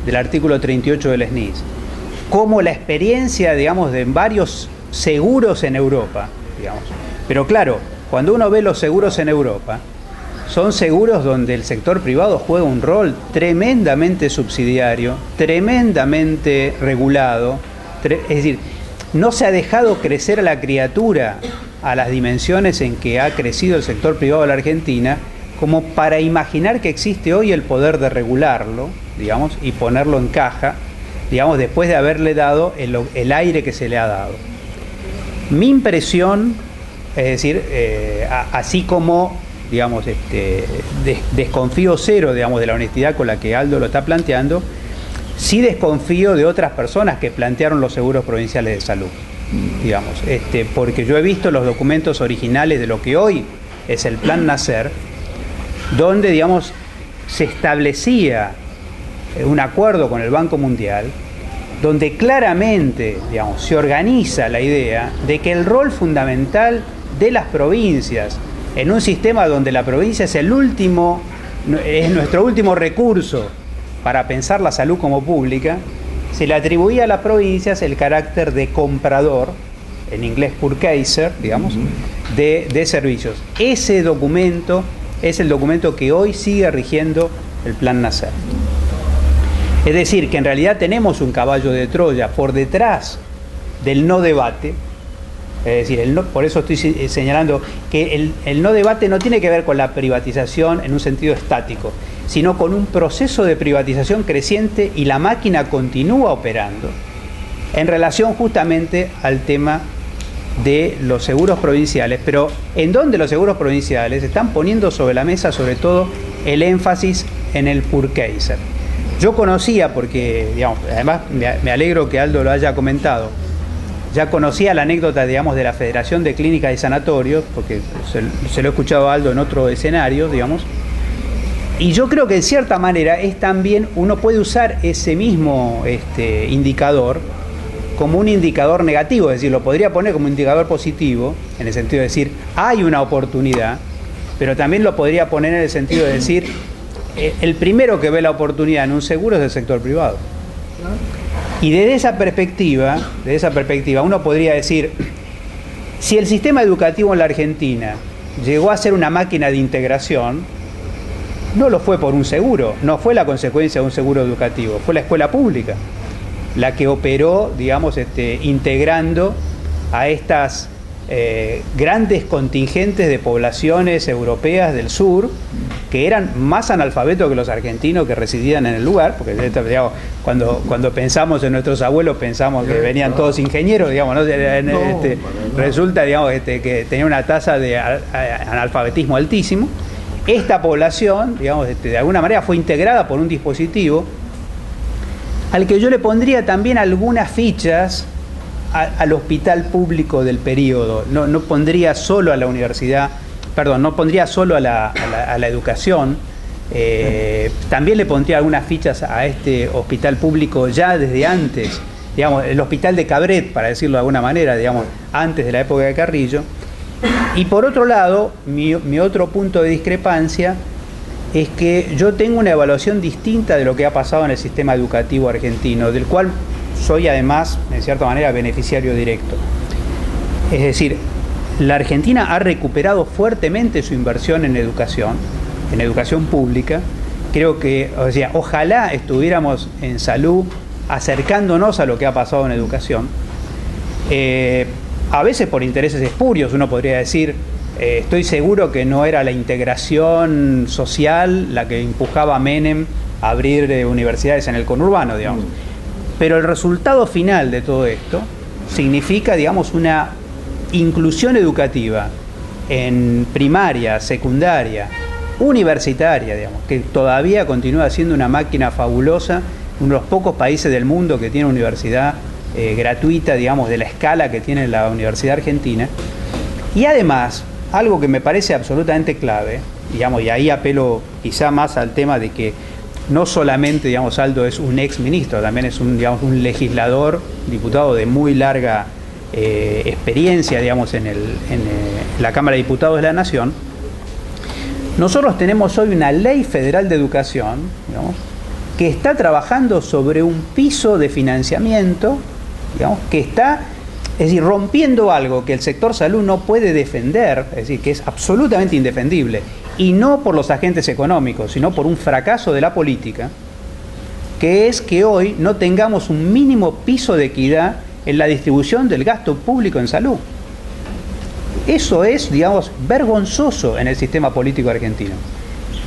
del artículo 38 del SNIS, como la experiencia, digamos, de varios seguros en Europa, digamos. Pero claro, cuando uno ve los seguros en Europa, son seguros donde el sector privado juega un rol tremendamente subsidiario, tremendamente regulado, es decir, no se ha dejado crecer a la criatura a las dimensiones en que ha crecido el sector privado de la Argentina, como para imaginar que existe hoy el poder de regularlo, digamos, y ponerlo en caja, digamos, después de haberle dado el aire que se le ha dado. Mi impresión, es decir, así como, digamos, desconfío cero, digamos, de la honestidad con la que Aldo lo está planteando, sí desconfío de otras personas que plantearon los seguros provinciales de salud, digamos, porque yo he visto los documentos originales de lo que hoy es el Plan Nacer, donde, digamos, se establecía un acuerdo con el Banco Mundial, donde claramente, digamos, se organiza la idea de que el rol fundamental de las provincias, en un sistema donde la provincia es nuestro último recurso para pensar la salud como pública, se le atribuía a las provincias el carácter de comprador, en inglés purchaser, digamos, de servicios. Ese documento es el documento que hoy sigue rigiendo el Plan Nacer. Es decir, que en realidad tenemos un caballo de Troya por detrás del no debate. Es decir, por eso estoy señalando que el no debate no tiene que ver con la privatización en un sentido estático, sino con un proceso de privatización creciente, y la máquina continúa operando en relación justamente al tema de los seguros provinciales, pero en donde los seguros provinciales están poniendo sobre la mesa sobre todo el énfasis en el purchaser. Yo conocía, porque, digamos, además me alegro que Aldo lo haya comentado, ya conocía la anécdota, digamos, de la Federación de Clínicas y Sanatorios, porque se lo he escuchado a Aldo en otro escenario, digamos, y yo creo que en cierta manera es también, uno puede usar ese mismo indicador como un indicador negativo, es decir, lo podría poner como un indicador positivo, en el sentido de decir, hay una oportunidad, pero también lo podría poner en el sentido de decir, el primero que ve la oportunidad en un seguro es el sector privado. Y desde esa perspectiva uno podría decir, si el sistema educativo en la Argentina llegó a ser una máquina de integración, no lo fue por un seguro, no fue la consecuencia de un seguro educativo, fue la escuela pública la que operó, digamos, integrando a estas grandes contingentes de poblaciones europeas del sur, que eran más analfabetos que los argentinos que residían en el lugar, porque, digamos, cuando pensamos en nuestros abuelos pensamos que venían todos ingenieros, digamos, ¿no? Resulta, digamos, que tenía una tasa de analfabetismo altísimo. Esta población, digamos, de alguna manera fue integrada por un dispositivo al que yo le pondría también algunas fichas al hospital público del periodo. No pondría solo a la universidad, perdón, no pondría solo a la educación, también le pondría algunas fichas a este hospital público ya desde antes, digamos, el hospital de Cabret, para decirlo de alguna manera, digamos, antes de la época de Carrillo. Y por otro lado, mi otro punto de discrepancia es que yo tengo una evaluación distinta de lo que ha pasado en el sistema educativo argentino, del cual soy además, en cierta manera, beneficiario directo. Es decir, la Argentina ha recuperado fuertemente su inversión en educación pública. Creo que, o sea, ojalá estuviéramos en salud acercándonos a lo que ha pasado en educación. A veces por intereses espurios, uno podría decir, estoy seguro que no era la integración social la que empujaba a Menem a abrir universidades en el conurbano, digamos. Pero el resultado final de todo esto significa, digamos, una inclusión educativa en primaria, secundaria, universitaria, digamos, que todavía continúa siendo una máquina fabulosa, uno de los pocos países del mundo que tiene universidad gratuita, digamos, de la escala que tiene la Universidad Argentina. Y además, algo que me parece absolutamente clave, digamos, y ahí apelo quizá más al tema de que no solamente, digamos, Aldo es un ex ministro, también es digamos, un legislador, diputado de muy larga experiencia, digamos, en la Cámara de Diputados de la Nación. Nosotros tenemos hoy una ley federal de educación, digamos, que está trabajando sobre un piso de financiamiento, digamos, que está, es decir, rompiendo algo que el sector salud no puede defender, es decir, que es absolutamente indefendible, y no por los agentes económicos, sino por un fracaso de la política, que es que hoy no tengamos un mínimo piso de equidad en la distribución del gasto público en salud. Eso es, digamos, vergonzoso en el sistema político argentino.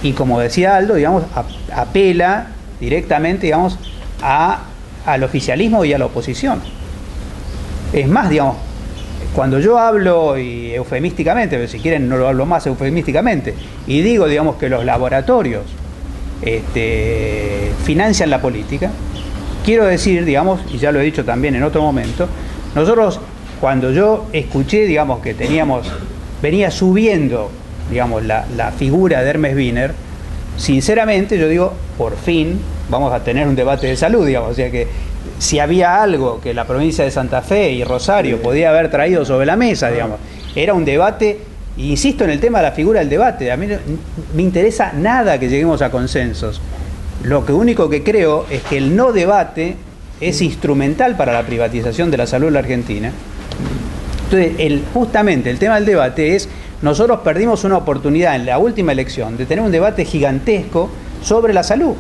Y como decía Aldo, digamos, apela directamente, digamos, al oficialismo y a la oposición. Es más, digamos, cuando yo hablo, y eufemísticamente, pero si quieren no lo hablo más eufemísticamente, y digo, digamos, que los laboratorios financian la política, quiero decir, digamos, y ya lo he dicho también en otro momento, nosotros, cuando yo escuché, digamos, que venía subiendo, digamos, la figura de Hermes Wiener, sinceramente yo digo, por fin vamos a tener un debate de salud, digamos, o sea que si había algo que la provincia de Santa Fe y Rosario podía haber traído sobre la mesa, digamos, era un debate, e insisto en el tema de la figura del debate, a mí no me interesa nada que lleguemos a consensos, lo único que creo es que el no debate es instrumental para la privatización de la salud en la Argentina. Entonces, justamente el tema del debate es, nosotros perdimos una oportunidad en la última elección de tener un debate gigantesco sobre la salud,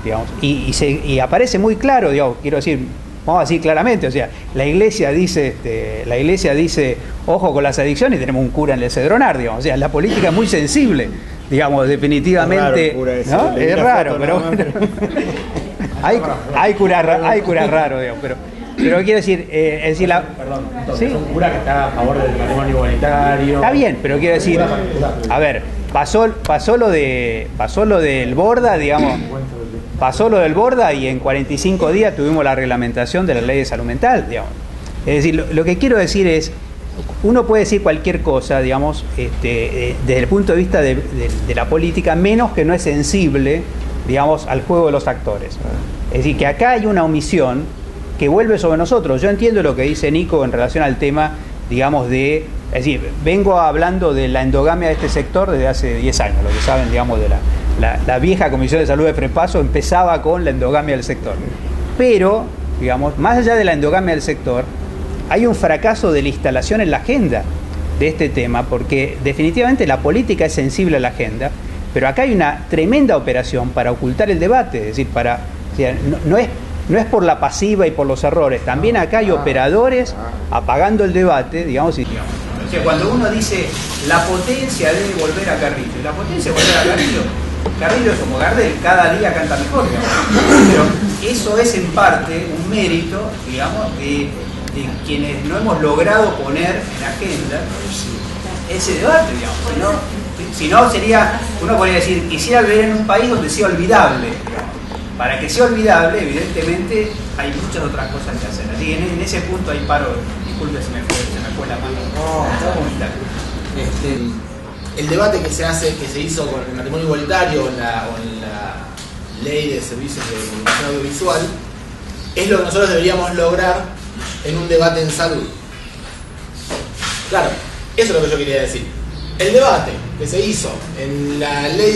digamos, y aparece muy claro, digamos, quiero decir, vamos a decir claramente, o sea, la iglesia dice, ojo con las adicciones, y tenemos un cura en el Cedronar, digamos, o sea, la política es muy sensible, digamos, definitivamente, ¿no? Es raro, pero bueno, hay curas raros, digamos, pero quiero decir, Perdón, entonces, ¿sí? un cura que está a favor del matrimonio igualitario. Está bien, pero quiero decir, a ver, pasó lo del Borda, digamos, pasó lo del Borda y en 45 días tuvimos la reglamentación de la ley de salud mental, digamos. Es decir, lo que quiero decir es, uno puede decir cualquier cosa, digamos, desde el punto de vista de la política, menos que no es sensible, digamos, al juego de los actores. Es decir, que acá hay una omisión que vuelve sobre nosotros. Yo entiendo lo que dice Nico en relación al tema, digamos, es decir, vengo hablando de la endogamia de este sector desde hace 10 años, lo que saben, digamos, de la vieja Comisión de Salud de Frepaso empezaba con la endogamia del sector. Pero, digamos, más allá de la endogamia del sector, hay un fracaso de la instalación en la agenda de este tema, porque definitivamente la política es sensible a la agenda, pero acá hay una tremenda operación para ocultar el debate, es decir, o sea, no es por la pasiva y por los errores, también acá hay operadores apagando el debate, digamos. O sea, cuando uno dice la potencia debe volver a Carrillo, la potencia debe volver a Carrillo es como Gardel, cada día canta mejor, digamos. Pero eso es en parte un mérito, digamos, de quienes no hemos logrado poner en agenda ese debate, digamos. Si no sería, uno podría decir, quisiera vivir en un país donde sea olvidable, digamos. Para que sea olvidable, evidentemente, hay muchas otras cosas que hacer. Así que en ese punto hay paro. Disculpe, se me fue la mano. El debate que se hizo con el matrimonio igualitario o en la ley de servicios de comunicación audiovisual, es lo que nosotros deberíamos lograr en un debate en salud. Claro, eso es lo que yo quería decir. El debate que se hizo en la ley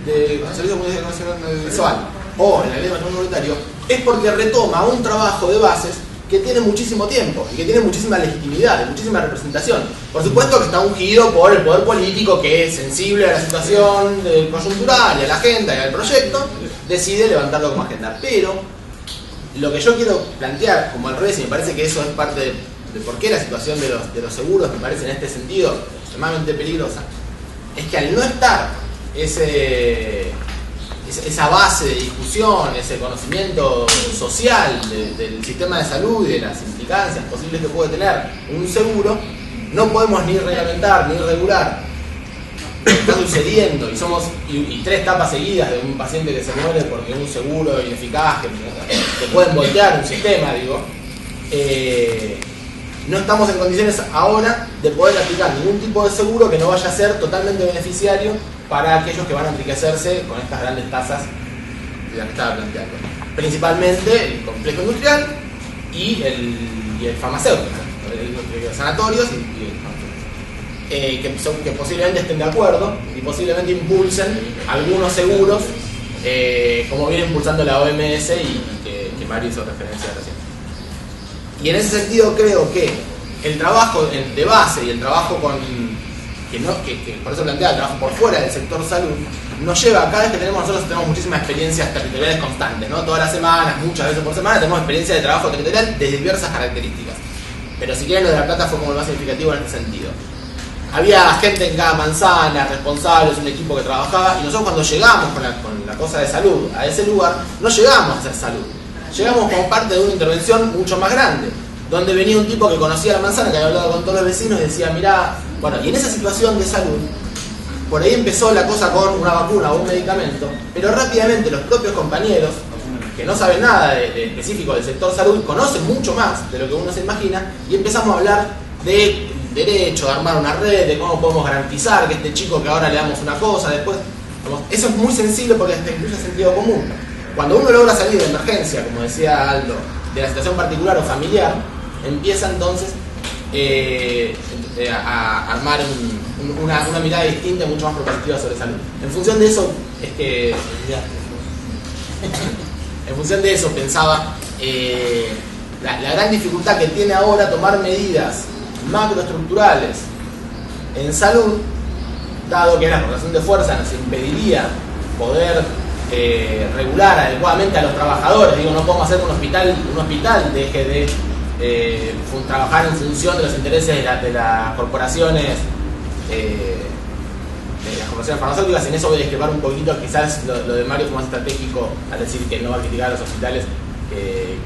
de servicios de comunicación audiovisual o en la ley de matrimonio igualitario es porque retoma un trabajo de bases que tiene muchísimo tiempo y que tiene muchísima legitimidad y muchísima representación. Por supuesto que está ungido por el poder político que es sensible a la situación coyuntural y a la agenda y al proyecto, decide levantarlo como agenda. Pero lo que yo quiero plantear como al revés, y me parece que eso es parte de por qué la situación de los seguros me parece en este sentido extremadamente peligrosa, es que al no estar esa base de discusión, ese conocimiento social del sistema de salud y de las implicancias posibles que puede tener un seguro, no podemos ni reglamentar ni regular lo que está sucediendo y 3 etapas seguidas de un paciente que se muere porque un seguro ineficaz que pueden voltear un sistema, digo, no estamos en condiciones ahora de poder aplicar ningún tipo de seguro que no vaya a ser totalmente beneficiario para aquellos que van a enriquecerse con estas grandes tasas de las que estaba planteando. Principalmente el complejo industrial y el farmacéutico, los sanatorios que posiblemente estén de acuerdo y posiblemente impulsen algunos seguros como viene impulsando la OMS y que Mario hizo referencia recién. Y en ese sentido creo que el trabajo de base y el trabajo que por eso plantea el trabajo por fuera del sector salud, nos lleva, cada vez que nosotros tenemos muchísimas experiencias territoriales constantes, ¿no? Todas las semanas, muchas veces por semana, tenemos experiencias de trabajo territorial de diversas características. Pero si quieren, lo de La Plata fue como el más significativo en este sentido. Había gente en cada manzana, responsables, un equipo que trabajaba, y nosotros cuando llegamos con la cosa de salud a ese lugar, no llegamos a hacer salud. Llegamos como parte de una intervención mucho más grande, donde venía un tipo que conocía la manzana, que había hablado con todos los vecinos y decía, mirá, bueno, y en esa situación de salud, por ahí empezó la cosa con una vacuna o un medicamento, pero rápidamente los propios compañeros, que no saben nada de específico del sector salud, conocen mucho más de lo que uno se imagina, y empezamos a hablar de derecho, de armar una red, de cómo podemos garantizar que este chico que ahora le damos una cosa, después, eso es muy sensible porque incluye sentido común. Cuando uno logra salir de emergencia, como decía Aldo, de la situación particular o familiar, empieza entonces a armar una mirada distinta y mucho más propositiva sobre salud. En función de eso, en función de eso pensaba la gran dificultad que tiene ahora tomar medidas macroestructurales en salud, dado que la correlación de fuerza nos impediría poder regular adecuadamente a los trabajadores. Digo, no podemos hacer un hospital deje de trabajar en función de los intereses de las corporaciones farmacéuticas. En eso voy a discrepar un poquito, quizás lo de Mario fue más estratégico al decir que no va a criticar a los hospitales que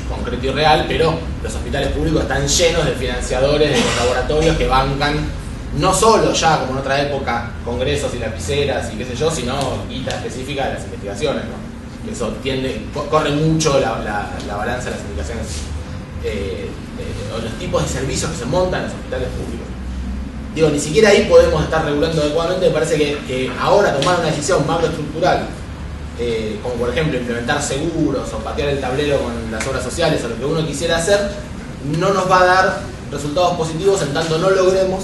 concreto y real, pero los hospitales públicos están llenos de financiadores, de laboratorios que bancan no solo ya, como en otra época, congresos y lapiceras y qué sé yo, sino guita específica de las investigaciones, ¿no? Eso corre mucho la balanza de las indicaciones o los tipos de servicios que se montan en los hospitales públicos. Digo, ni siquiera ahí podemos estar regulando adecuadamente. Me parece que ahora tomar una decisión macroestructural, como por ejemplo implementar seguros o patear el tablero con las obras sociales o lo que uno quisiera hacer, no nos va a dar resultados positivos en tanto no logremos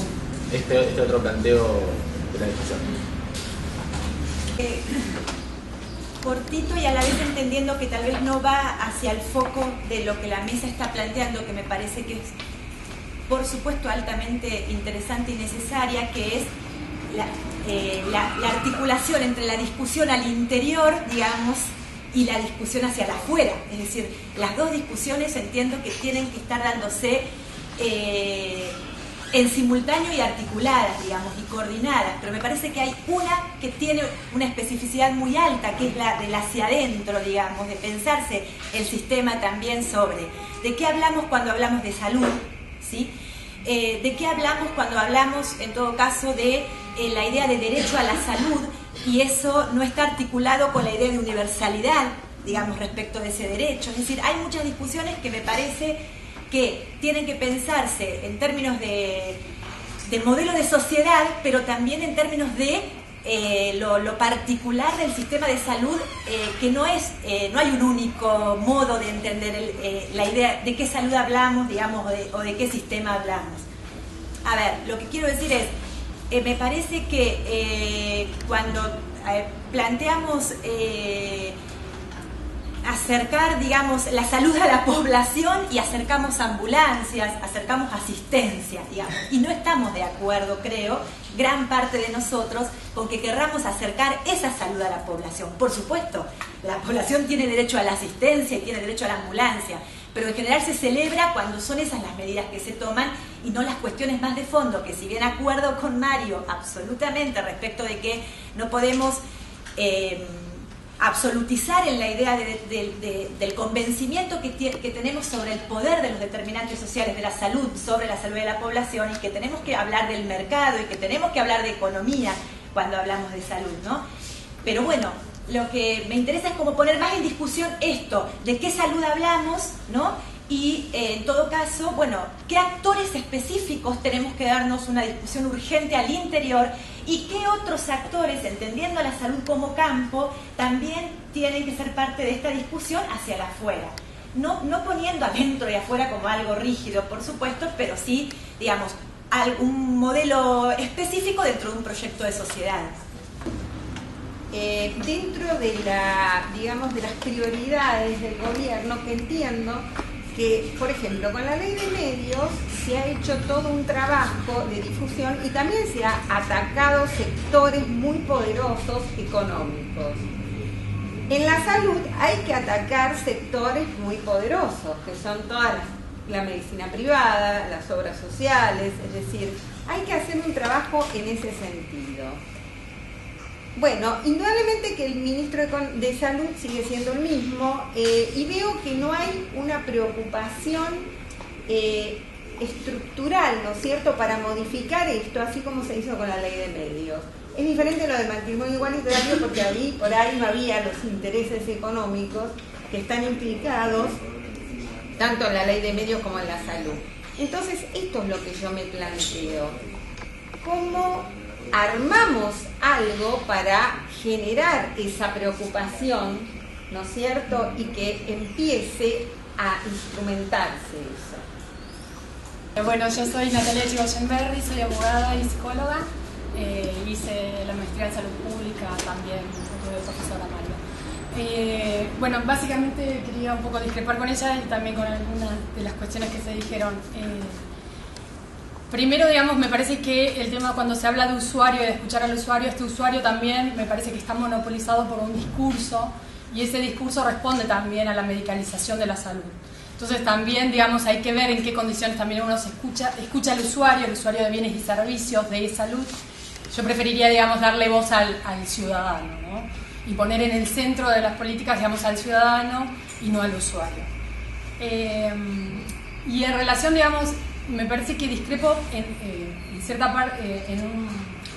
este otro planteo de la discusión. Cortito y a la vez entendiendo que tal vez no va hacia el foco de lo que la mesa está planteando, que me parece que es, por supuesto, altamente interesante y necesaria, que es la articulación entre la discusión al interior, digamos, y la discusión hacia la afuera. Es decir, las dos discusiones entiendo que tienen que estar dándose en simultáneo y articuladas, digamos, y coordinadas, pero me parece que hay una que tiene una especificidad muy alta, que es la del hacia adentro, digamos, de pensarse el sistema también sobre de qué hablamos cuando hablamos de salud, ¿sí? De qué hablamos cuando hablamos, en todo caso, de la idea de derecho a la salud, y eso no está articulado con la idea de universalidad, digamos, respecto de ese derecho. Es decir, hay muchas discusiones que me parece que tienen que pensarse en términos de modelo de sociedad, pero también en términos de lo particular del sistema de salud, que no hay un único modo de entender la idea de qué salud hablamos, digamos, o de qué sistema hablamos. A ver, lo que quiero decir es, me parece que cuando planteamos acercar, digamos, la salud a la población y acercamos ambulancias, acercamos asistencia, digamos, y no estamos de acuerdo, creo, gran parte de nosotros, con que querramos acercar esa salud a la población. Por supuesto, la población tiene derecho a la asistencia y tiene derecho a la ambulancia, pero en general se celebra cuando son esas las medidas que se toman y no las cuestiones más de fondo, que si bien acuerdo con Mario absolutamente respecto de que no podemos absolutizar en la idea del convencimiento que tenemos sobre el poder de los determinantes sociales de la salud sobre la salud de la población, y que tenemos que hablar del mercado y que tenemos que hablar de economía cuando hablamos de salud, ¿no? Pero bueno, lo que me interesa es como poner más en discusión esto, de qué salud hablamos, ¿no? Y en todo caso, bueno, qué actores específicos tenemos que darnos una discusión urgente al interior, y qué otros actores, entendiendo la salud como campo, también tienen que ser parte de esta discusión hacia el afuera. No poniendo adentro y afuera como algo rígido, por supuesto, pero sí, digamos, algún modelo específico dentro de un proyecto de sociedad. dentro de digamos, de las prioridades del gobierno, que entiendo que, por ejemplo, con la ley de medios se ha hecho todo un trabajo de difusión y también se ha atacado sectores muy poderosos económicos. En la salud hay que atacar sectores muy poderosos, que son toda la medicina privada, las obras sociales, es decir, hay que hacer un trabajo en ese sentido. Bueno, indudablemente que el ministro de Salud sigue siendo el mismo y veo que no hay una preocupación estructural, ¿no es cierto?, para modificar esto, así como se hizo con la ley de medios. Es diferente lo del matrimonio igualitario porque ahí, por ahí no había los intereses económicos que están implicados tanto en la ley de medios como en la salud. Entonces, esto es lo que yo me planteo. ¿Cómo armamos algo para generar esa preocupación, ¿no es cierto?, y que empiece a instrumentarse eso? Bueno, yo soy Natalia Chigoyenberry, soy abogada y psicóloga. Hice la maestría en salud pública también, tuve profesora Mario. Bueno, básicamente quería un poco discrepar con ella y también con algunas de las cuestiones que se dijeron. Primero, digamos, me parece que el tema cuando se habla de usuario y de escuchar al usuario, este usuario también me parece que está monopolizado por un discurso y ese discurso responde también a la medicalización de la salud. Entonces también, digamos, hay que ver en qué condiciones también uno se escucha al usuario de bienes y servicios, de salud. Yo preferiría, digamos, darle voz al ciudadano, ¿no? Y poner en el centro de las políticas, digamos, al ciudadano y no al usuario. Y en relación, digamos, me parece que discrepo en cierta parte,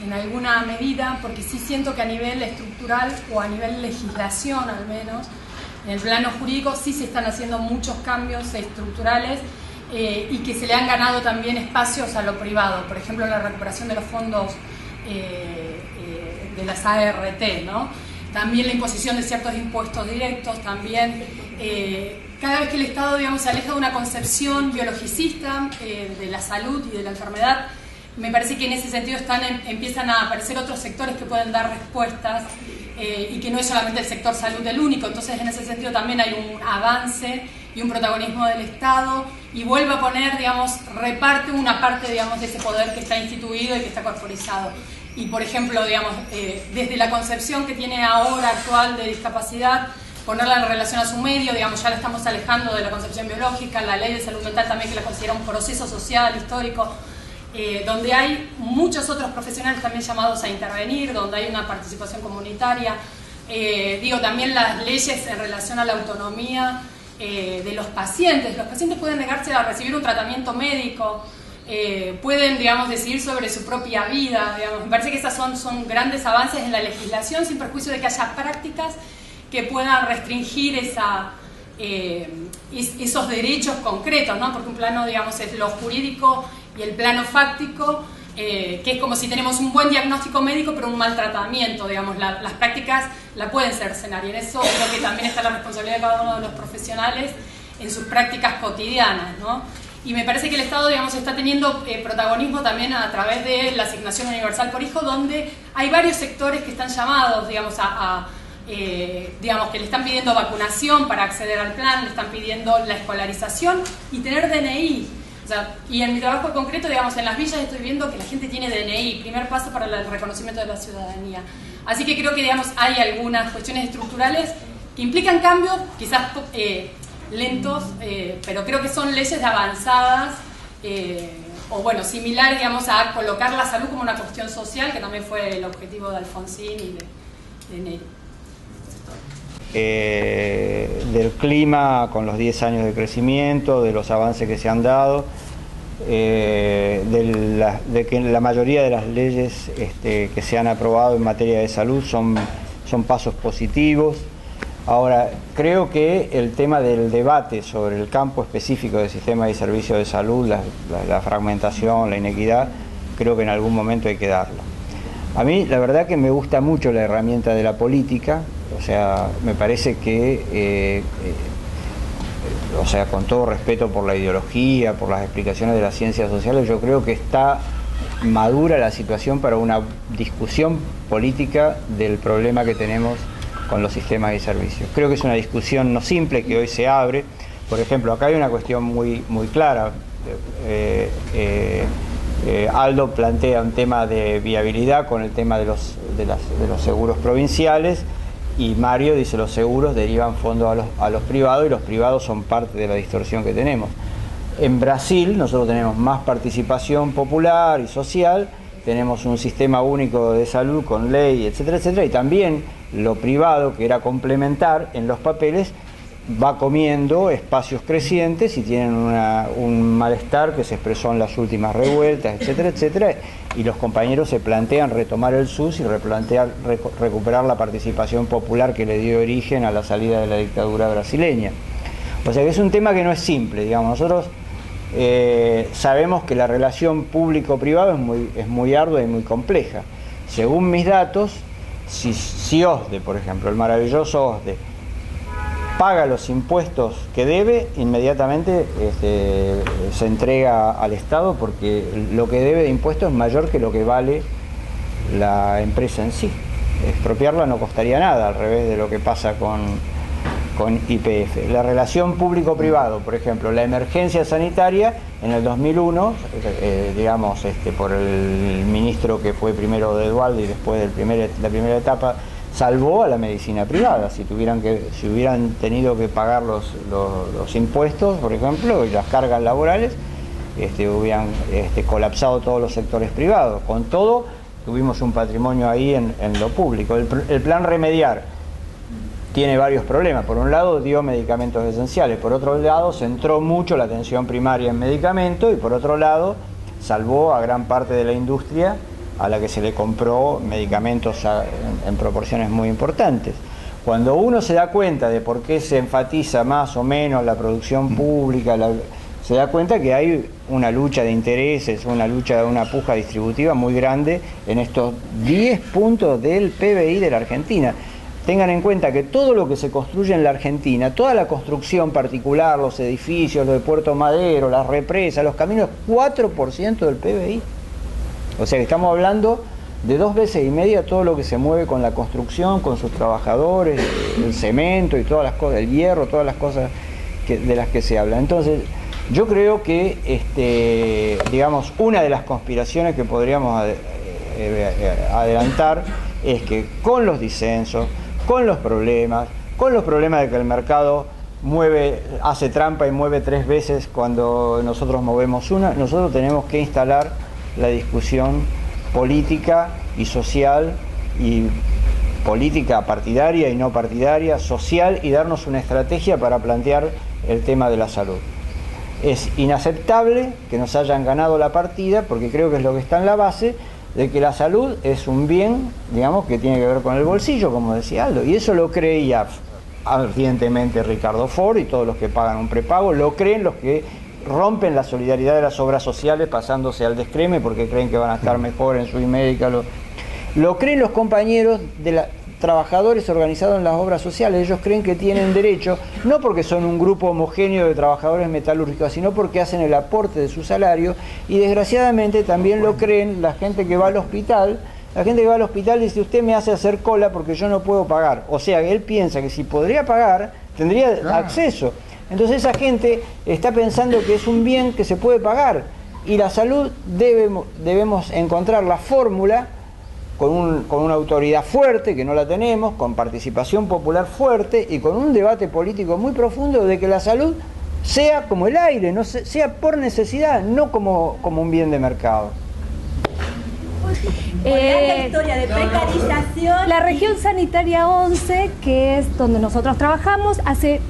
en alguna medida, porque sí siento que a nivel estructural o a nivel legislación al menos, en el plano jurídico sí se están haciendo muchos cambios estructurales y que se le han ganado también espacios a lo privado, por ejemplo la recuperación de los fondos de las ART, ¿no? También la imposición de ciertos impuestos directos, también cada vez que el Estado, digamos, se aleja de una concepción biologicista de la salud y de la enfermedad, me parece que en ese sentido empiezan a aparecer otros sectores que pueden dar respuestas y que no es solamente el sector salud el único. Entonces, en ese sentido también hay un avance y un protagonismo del Estado y vuelve a poner, digamos, reparte una parte, digamos, de ese poder que está instituido y que está corporizado. Y, por ejemplo, digamos, desde la concepción que tiene ahora actual de discapacidad, ponerla en relación a su medio, digamos, ya la estamos alejando de la concepción biológica, la ley de salud mental también que la considera un proceso social, histórico, donde hay muchos otros profesionales también llamados a intervenir, donde hay una participación comunitaria, también las leyes en relación a la autonomía de los pacientes pueden negarse a recibir un tratamiento médico, pueden, digamos, decidir sobre su propia vida, digamos. Me parece que esas son grandes avances en la legislación sin perjuicio de que haya prácticas que puedan restringir esos derechos concretos, ¿no? Porque un plano, digamos, es lo jurídico y el plano fáctico, que es como si tenemos un buen diagnóstico médico pero un mal tratamiento, digamos, las prácticas la pueden cercenar y en eso creo que también está la responsabilidad de cada uno de los profesionales en sus prácticas cotidianas, ¿no? Y me parece que el Estado, digamos, está teniendo protagonismo también a través de la asignación universal por hijo, donde hay varios sectores que están llamados, digamos, digamos, que le están pidiendo vacunación para acceder al plan, le están pidiendo la escolarización y tener DNI. O sea, y en mi trabajo concreto, digamos, en las villas estoy viendo que la gente tiene DNI, primer paso para el reconocimiento de la ciudadanía. Así que creo que, digamos, hay algunas cuestiones estructurales que implican cambios, quizás lentos, pero creo que son leyes avanzadas, o bueno, similares, digamos, a colocar la salud como una cuestión social, que también fue el objetivo de Alfonsín y de Neri. Del clima con los 10 años de crecimiento, de los avances que se han dado, de que la mayoría de las leyes que se han aprobado en materia de salud son pasos positivos. Ahora, creo que el tema del debate sobre el campo específico del sistema de servicios de salud, la fragmentación, la inequidad, creo que en algún momento hay que darlo. A mí, la verdad que me gusta mucho la herramienta de la política, o sea, me parece que, o sea, con todo respeto por la ideología, por las explicaciones de las ciencias sociales, yo creo que está madura la situación para una discusión política del problema que tenemos con los sistemas y servicios. Creo que es una discusión no simple que hoy se abre. Por ejemplo, acá hay una cuestión muy clara. Aldo plantea un tema de viabilidad con el tema de los seguros provinciales, y Mario dice los seguros derivan fondos a los privados, y los privados son parte de la distorsión que tenemos. En Brasil nosotros tenemos más participación popular y social, tenemos un sistema único de salud con ley, etcétera, etcétera, y también lo privado, que era complementar en los papeles, va comiendo espacios crecientes y tienen un malestar que se expresó en las últimas revueltas, etcétera, etcétera, y los compañeros se plantean retomar el SUS y recuperar la participación popular que le dio origen a la salida de la dictadura brasileña. O sea que es un tema que no es simple, digamos. Nosotros sabemos que la relación público-privado es muy ardua y muy compleja. Según mis datos, si OSDE, por ejemplo, el maravilloso OSDE, paga los impuestos que debe, inmediatamente se entrega al Estado, porque lo que debe de impuestos es mayor que lo que vale la empresa en sí. Expropiarla no costaría nada, al revés de lo que pasa con YPF. La relación público-privado, por ejemplo, la emergencia sanitaria en el 2001, por el ministro que fue primero de Eduardo y después de la primera etapa, salvó a la medicina privada. Si hubieran tenido que pagar los impuestos, por ejemplo, y las cargas laborales, hubieran colapsado todos los sectores privados. Con todo, tuvimos un patrimonio ahí en lo público. El plan Remediar tiene varios problemas. Por un lado, dio medicamentos esenciales. Por otro lado, centró mucho la atención primaria en medicamentos, y por otro lado, salvó a gran parte de la industria a la que se le compró medicamentos en proporciones muy importantes. Cuando uno se da cuenta de por qué se enfatiza más o menos la producción pública, se da cuenta que hay una lucha de intereses, una puja distributiva muy grande en estos 10 puntos del PBI de la Argentina. Tengan en cuenta que todo lo que se construye en la Argentina, toda la construcción particular, los edificios, lo de Puerto Madero, las represas, los caminos, 4% del PBI. O sea que estamos hablando de 2 veces y media todo lo que se mueve con la construcción, con sus trabajadores, el cemento y todas las cosas, el hierro, todas las cosas de las que se habla. Entonces, yo creo que, una de las conspiraciones que podríamos adelantar es que con los disensos, con los problemas de que el mercado hace trampa y mueve 3 veces cuando nosotros movemos una, nosotros tenemos que instalar la discusión política y social, y política partidaria y no partidaria, social, y darnos una estrategia para plantear el tema de la salud. Es inaceptable que nos hayan ganado la partida, porque creo que es lo que está en la base de que la salud es un bien, que tiene que ver con el bolsillo, como decía Aldo, y eso lo creía ardientemente Ricardo Ford y todos los que pagan un prepago, lo creen los que rompen la solidaridad de las obras sociales pasándose al descreme porque creen que van a estar mejor en su médica. Lo creen los compañeros de los trabajadores organizados en las obras sociales. Ellos creen que tienen derecho, no porque son un grupo homogéneo de trabajadores metalúrgicos, sino porque hacen el aporte de su salario, y desgraciadamente también lo creen la gente que va al hospital. La gente que va al hospital dice: usted me hace hacer cola porque yo no puedo pagar. O sea, él piensa que si podría pagar, tendría acceso. Entonces esa gente está pensando que es un bien que se puede pagar, y la salud debemos encontrar la fórmula con una autoridad fuerte, que no la tenemos, con participación popular fuerte y con un debate político muy profundo de que la salud sea como el aire, sea por necesidad, no como un bien de mercado. La historia de precarización. La región sanitaria 11, que es donde nosotros trabajamos hace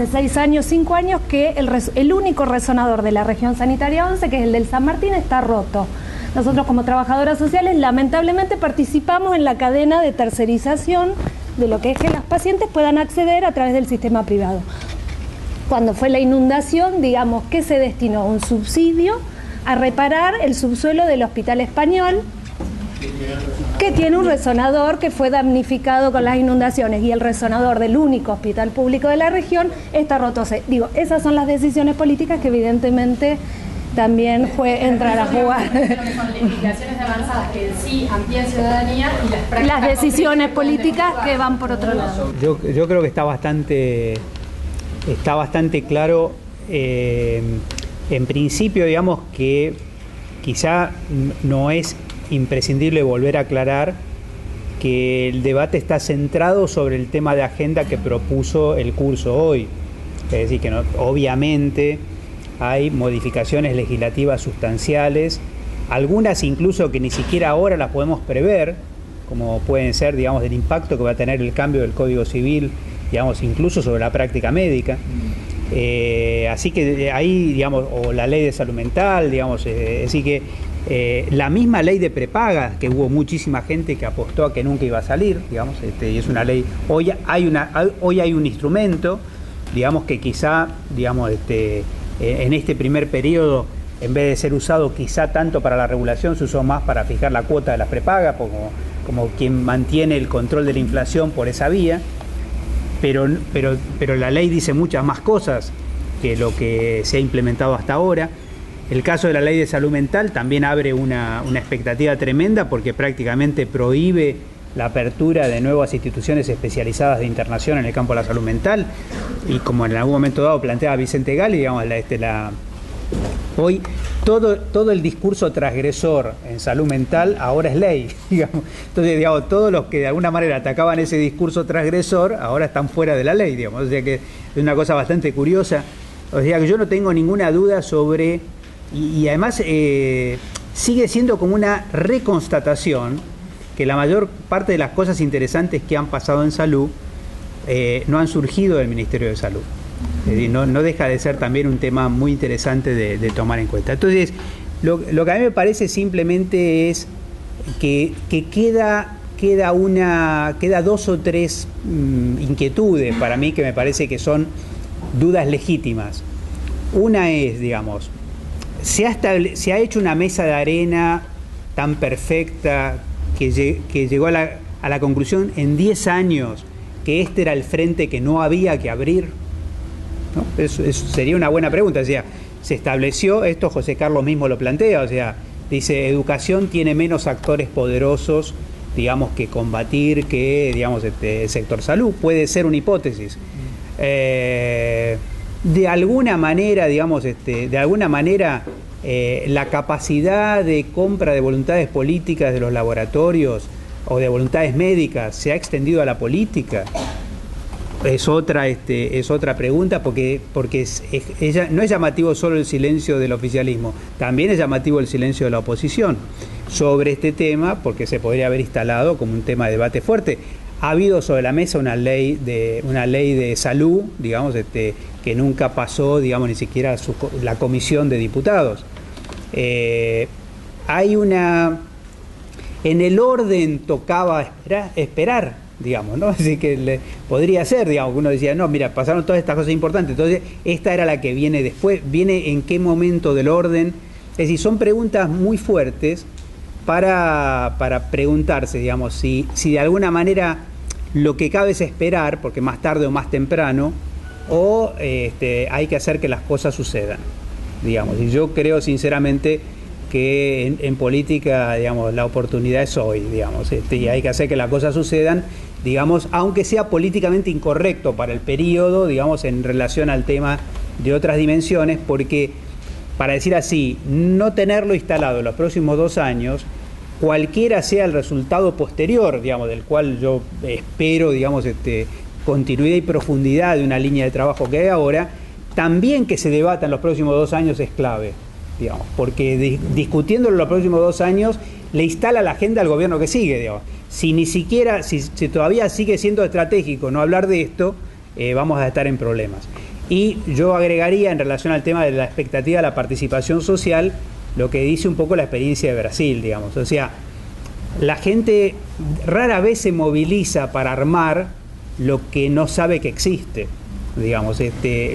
6 años, 5 años, que el único resonador de la región sanitaria 11, que es el del San Martín, está roto. Nosotros, como trabajadoras sociales, lamentablemente participamos en la cadena de tercerización de lo que es que los pacientes puedan acceder a través del sistema privado. Cuando fue la inundación, que se destinó un subsidio a reparar el subsuelo del Hospital Español, que tiene un resonador que fue damnificado con las inundaciones, y el resonador del único hospital público de la región está roto. Esas son las decisiones políticas que evidentemente también entrar a jugar. Son legislaciones avanzadas que en sí amplían ciudadanía y las prácticas Las decisiones políticas que van por otro lado. Yo creo que está bastante claro, en principio, digamos, que quizá no es imprescindible volver a aclarar que el debate está centrado sobre el tema de agenda que propuso el curso hoy. Es decir, que obviamente hay modificaciones legislativas sustanciales, algunas incluso que ni siquiera ahora las podemos prever, como pueden ser, digamos, del impacto que va a tener el cambio del Código Civil, digamos, incluso sobre la práctica médica. Así que ahí, digamos, o la ley de salud mental, digamos, así que la misma ley de prepaga, que hubo muchísima gente que apostó a que nunca iba a salir, digamos, y es una ley, hoy hay un instrumento, digamos, que quizá, digamos, en este primer periodo, en vez de ser usado quizá tanto para la regulación, se usó más para fijar la cuota de las prepagas, como quien mantiene el control de la inflación por esa vía. Pero la ley dice muchas más cosas que lo que se ha implementado hasta ahora. El caso de la ley de salud mental también abre una expectativa tremenda, porque prácticamente prohíbe la apertura de nuevas instituciones especializadas de internación en el campo de la salud mental, y como en algún momento dado planteaba Vicente Gali, digamos, hoy todo el discurso transgresor en salud mental ahora es ley, digamos. Entonces, digamos, todos los que de alguna manera atacaban ese discurso transgresor ahora están fuera de la ley, digamos. O sea que es una cosa bastante curiosa. O sea que yo no tengo ninguna duda sobre, y además sigue siendo como una reconstatación que la mayor parte de las cosas interesantes que han pasado en salud no han surgido del Ministerio de Salud. No deja de ser también un tema muy interesante de tomar en cuenta. Entonces, lo que a mí me parece simplemente es que queda dos o tres inquietudes para mí, que me parece que son dudas legítimas. Una es, digamos, se ha hecho una mesa de arena tan perfecta que llegó a la conclusión en 10 años que este era el frente que no había que abrir, ¿no? Eso sería una buena pregunta. O sea, se estableció, esto José Carlos mismo lo plantea, o sea, dice, educación tiene menos actores poderosos, digamos, que combatir que, digamos, el sector salud. Puede ser una hipótesis. De alguna manera, digamos, la capacidad de compra de voluntades políticas de los laboratorios o de voluntades médicas se ha extendido a la política. Es otra pregunta, porque no es llamativo solo el silencio del oficialismo, también es llamativo el silencio de la oposición sobre este tema, porque se podría haber instalado como un tema de debate fuerte. Ha habido sobre la mesa una ley de salud, digamos, que nunca pasó, digamos, ni siquiera la comisión de diputados. En el orden tocaba esperar, digamos, ¿no? Así que podría ser, digamos, uno decía, no, mira, pasaron todas estas cosas importantes, entonces esta era la que viene después, viene en qué momento del orden. Es decir, son preguntas muy fuertes para preguntarse, digamos, si de alguna manera lo que cabe es esperar, porque más tarde o más temprano, o hay que hacer que las cosas sucedan, digamos. Y yo creo sinceramente que en política, digamos, la oportunidad es hoy, digamos, y hay que hacer que las cosas sucedan, digamos, aunque sea políticamente incorrecto para el periodo, digamos, en relación al tema de otras dimensiones, porque, para decir así, no tenerlo instalado en los próximos 2 años, cualquiera sea el resultado posterior, digamos, del cual yo espero, digamos, continuidad y profundidad de una línea de trabajo que hay ahora, también que se debata en los próximos 2 años es clave, digamos, porque discutiéndolo en los próximos 2 años le instala la agenda al gobierno que sigue, digamos. Si todavía sigue siendo estratégico no hablar de esto, vamos a estar en problemas. Y yo agregaría, en relación al tema de la expectativa de la participación social, lo que dice un poco la experiencia de Brasil, digamos. O sea, la gente rara vez se moviliza para armar lo que no sabe que existe, digamos.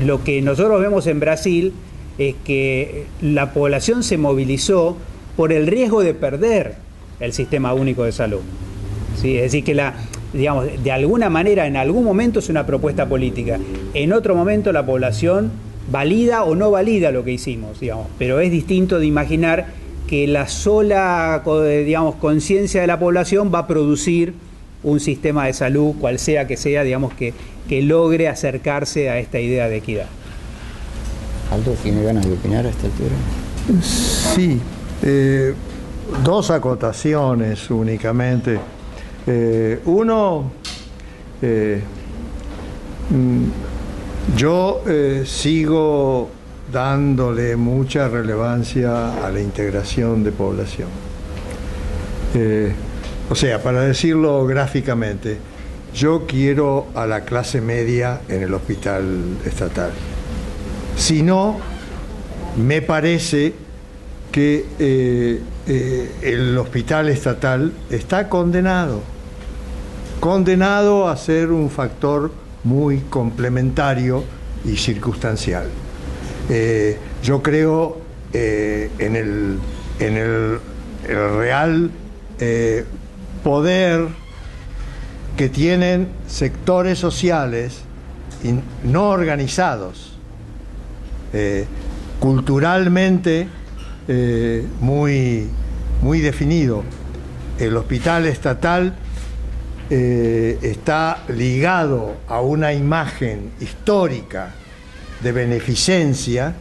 Lo que nosotros vemos en Brasil es que la población se movilizó por el riesgo de perder el sistema único de salud, ¿sí? Es decir, que digamos, de alguna manera, en algún momento es una propuesta política, en otro momento la población valida o no valida lo que hicimos, digamos, pero es distinto de imaginar que la sola, digamos, conciencia de la población va a producir un sistema de salud, cual sea que sea, digamos, que logre acercarse a esta idea de equidad. ¿Aldo tiene ganas de opinar a esta altura? Sí, dos acotaciones únicamente. Uno, yo sigo dándole mucha relevancia a la integración de población. O sea, para decirlo gráficamente, yo quiero a la clase media en el hospital estatal. Si no, me parece que el hospital estatal está condenado a ser un factor muy complementario y circunstancial. Yo creo en el real poder que tienen sectores sociales no organizados, culturalmente muy definido. El hospital estatal está ligado a una imagen histórica de beneficencia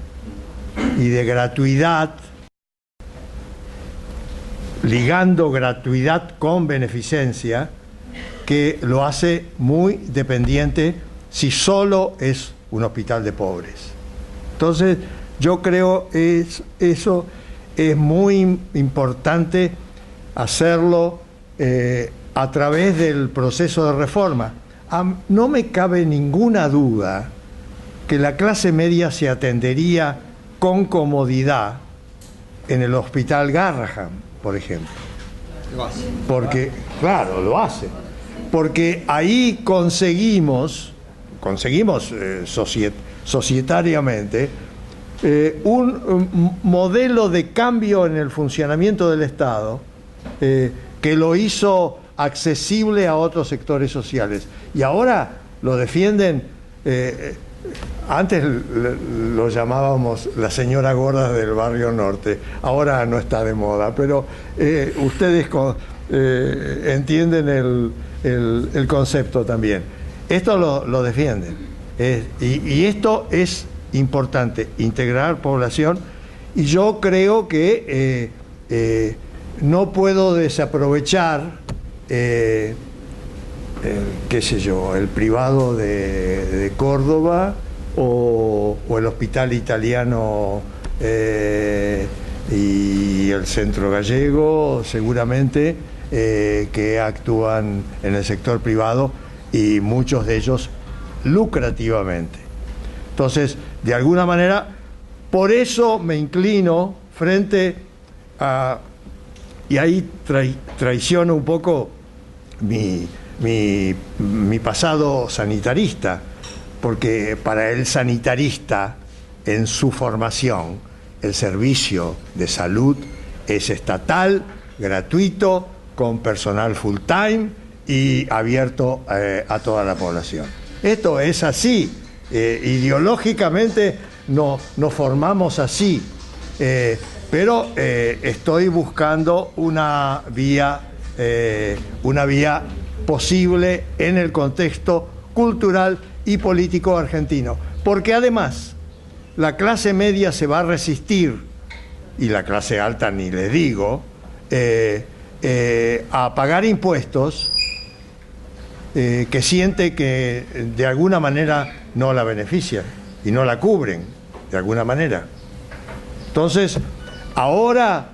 y de gratuidad, ligando gratuidad con beneficencia, que lo hace muy dependiente si solo es un hospital de pobres. Entonces, yo creo eso es muy importante hacerlo a través del proceso de reforma. No me cabe ninguna duda que la clase media se atendería con comodidad en el hospital Garrahan, por ejemplo. Porque, claro, lo hace. Porque ahí conseguimos societariamente un modelo de cambio en el funcionamiento del Estado que lo hizo accesible a otros sectores sociales. Y ahora lo defienden, antes lo llamábamos la señora gorda del barrio norte, ahora no está de moda, pero ustedes entienden el concepto también. Esto lo defienden. Y esto es importante, integrar población, y yo creo que no puedo desaprovechar qué sé yo, el privado de Córdoba o el hospital italiano y el centro gallego, seguramente, que actúan en el sector privado y muchos de ellos lucrativamente. Entonces, de alguna manera, por eso me inclino frente a, y ahí traiciono un poco mi pasado sanitarista, porque para el sanitarista, en su formación, el servicio de salud es estatal, gratuito, con personal full time y abierto a toda la población. Esto es así, ideológicamente nos formamos así, pero estoy buscando una vía posible en el contexto cultural y político argentino, porque además la clase media se va a resistir, y la clase alta ni le digo, a pagar impuestos que siente que de alguna manera no la benefician y no la cubren de alguna manera. Entonces, ahora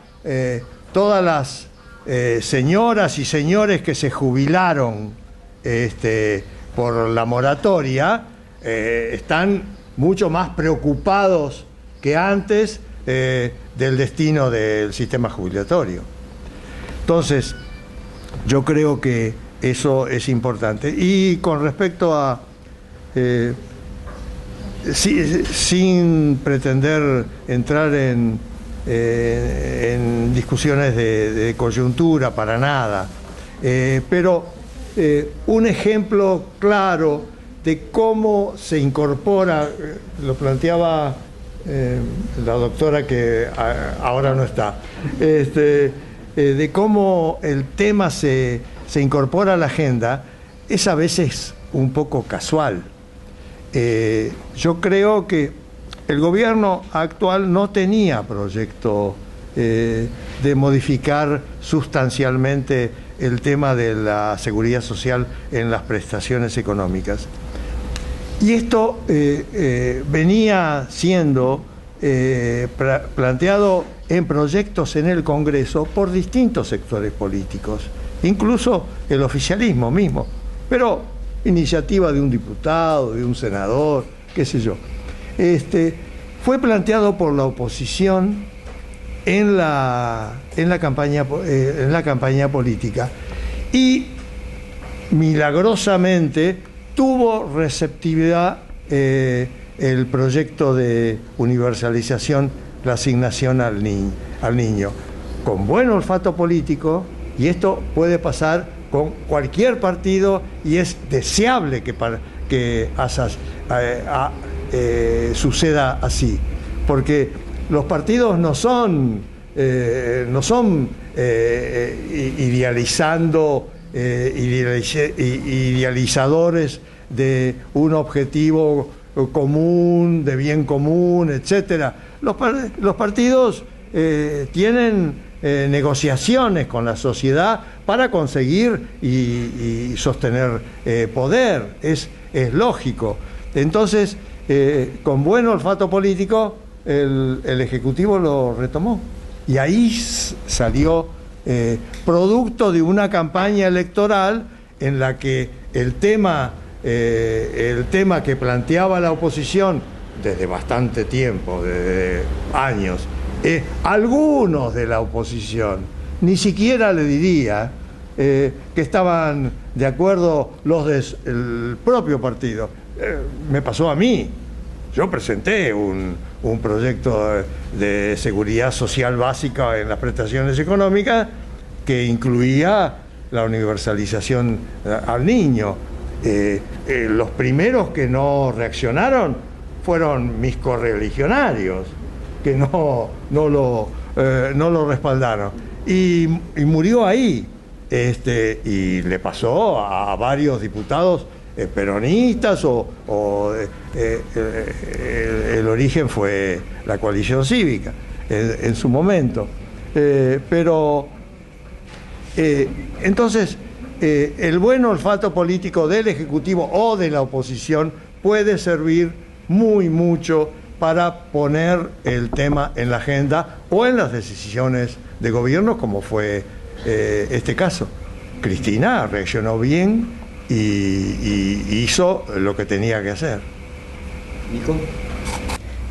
todas las señoras y señores que se jubilaron por la moratoria están mucho más preocupados que antes del destino del sistema jubilatorio. Entonces, yo creo que eso es importante. Y con respecto a, sin pretender entrar en discusiones de coyuntura, para nada, pero un ejemplo claro de cómo se incorpora, lo planteaba la doctora que ahora no está, de cómo el tema se incorpora a la agenda, es a veces un poco casual. Yo creo que el gobierno actual no tenía proyecto de modificar sustancialmente el tema de la seguridad social en las prestaciones económicas. Y esto venía siendo planteado en proyectos en el Congreso por distintos sectores políticos, incluso el oficialismo mismo, pero iniciativa de un diputado, de un senador, qué sé yo. Fue planteado por la oposición en la campaña política y milagrosamente tuvo receptividad el proyecto de universalización, la asignación al niño, con buen olfato político, y esto puede pasar con cualquier partido y es deseable que suceda así, porque los partidos no son idealizadores de un objetivo común, de bien común, etcétera. Los partidos tienen negociaciones con la sociedad para conseguir y sostener poder, es lógico. Entonces, con buen olfato político, el Ejecutivo lo retomó. Y ahí salió producto de una campaña electoral en la que el tema que planteaba la oposición desde bastante tiempo, desde años, algunos de la oposición, ni siquiera le diría que estaban de acuerdo los del propio partido. Me pasó a mí. Yo presenté un proyecto de seguridad social básica en las prestaciones económicas que incluía la universalización al niño. Los primeros que no reaccionaron fueron mis correligionarios, que no lo respaldaron. Y murió ahí. Y le pasó a varios diputados peronistas el origen fue la coalición cívica en su momento. Entonces, el buen olfato político del Ejecutivo o de la oposición puede servir mucho para poner el tema en la agenda o en las decisiones de gobierno, como fue este caso. Cristina reaccionó bien y hizo lo que tenía que hacer. ¿Nico?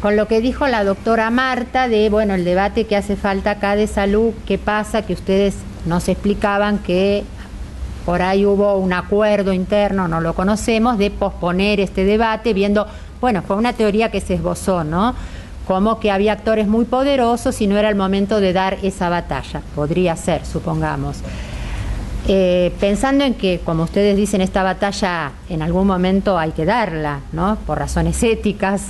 Con lo que dijo la doctora Marta de, bueno, el debate que hace falta acá de salud, ¿qué pasa? Que ustedes nos explicaban que por ahí hubo un acuerdo interno, no lo conocemos, de posponer este debate, viendo, bueno, fue una teoría que se esbozó, ¿no? Como que había actores muy poderosos y no era el momento de dar esa batalla. Podría ser, supongamos. Pensando en que, como ustedes dicen, esta batalla en algún momento hay que darla, ¿no? Por razones éticas.